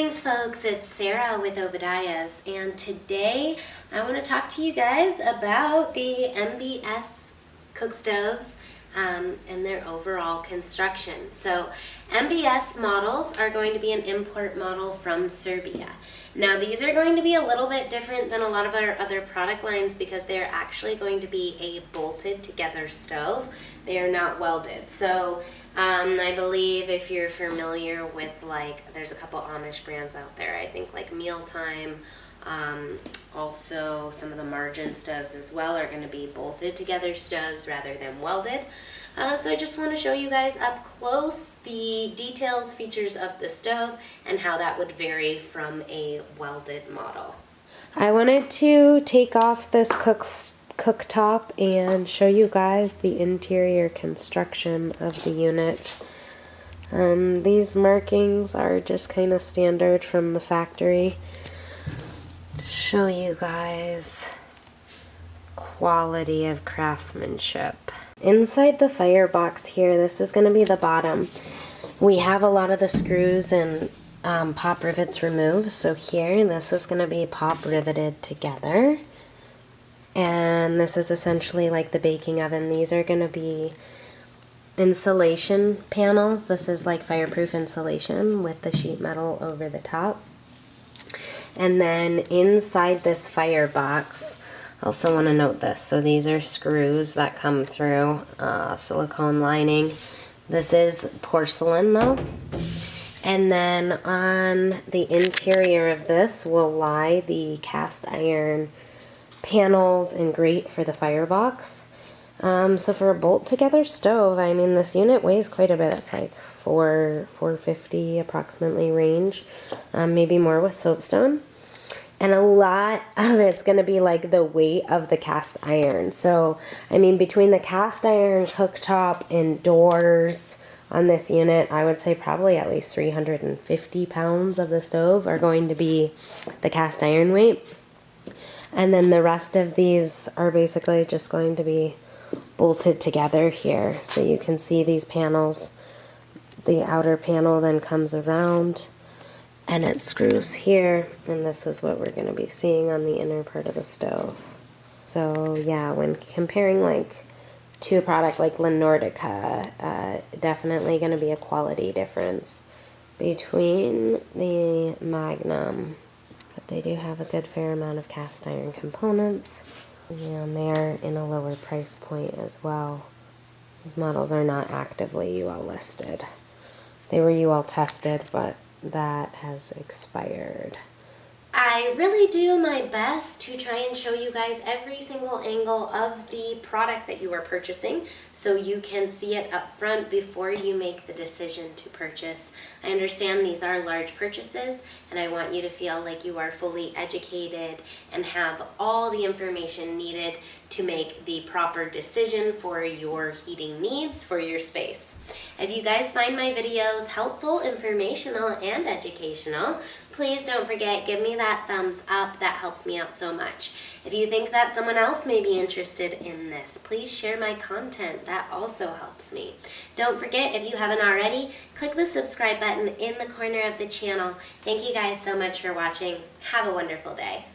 Greetings folks, it's Sarah with Obadiah's, and today I want to talk to you guys about the MBS Cookstoves and their overall construction. So MBS models are going to be an import model from Serbia. Now these are going to be a little bit different than a lot of our other product lines because they're actually going to be a bolted together stove. They are not welded. So I believe if you're familiar with, like, there's a couple Amish brands out there, I think like Mealtime, also some of the margin stoves as well are going to be bolted together stoves rather than welded. So I just want to show you guys up close the details, features of the stove, and how that would vary from a welded model. I wanted to take off this cooktop and show you guys the interior construction of the unit. These markings are just kind of standard from the factory. Show you guys quality of craftsmanship. Inside the firebox here, this is going to be the bottom. We have a lot of the screws and pop rivets removed, so here this is going to be pop riveted together. And this is essentially like the baking oven. These are going to be insulation panels. This is like fireproof insulation with the sheet metal over the top. And then inside this firebox, I also want to note this. So these are screws that come through, silicone lining. This is porcelain though. And then on the interior of this will lie the cast iron panels and grate for the firebox. So for a bolt together stove, I mean, this unit weighs quite a bit. It's like 450 approximately range, maybe more with soapstone. And a lot of it's going to be like the weight of the cast iron. So, I mean, between the cast iron, cooktop, and doors on this unit, I would say probably at least 350 pounds of the stove are going to be the cast iron weight. And then the rest of these are basically just going to be bolted together here. So you can see these panels. The outer panel then comes around and it screws here, and this is what we're going to be seeing on the inner part of the stove. So yeah, when comparing like to a product like La Nordica, definitely going to be a quality difference between the Magnum. But they do have a good fair amount of cast iron components, and they're in a lower price point as well. These models are not actively UL listed. They were UL tested, but that has expired. I really do my best to try and show you guys every single angle of the product that you are purchasing so you can see it up front before you make the decision to purchase. I understand these are large purchases, and I want you to feel like you are fully educated and have all the information needed to make the proper decision for your heating needs for your space. If you guys find my videos helpful, informational, and educational, please don't forget, give me that thumbs up. That helps me out so much. If you think that someone else may be interested in this, please share my content. That also helps me. Don't forget, if you haven't already, click the subscribe button in the corner of the channel. Thank you guys so much for watching. Have a wonderful day.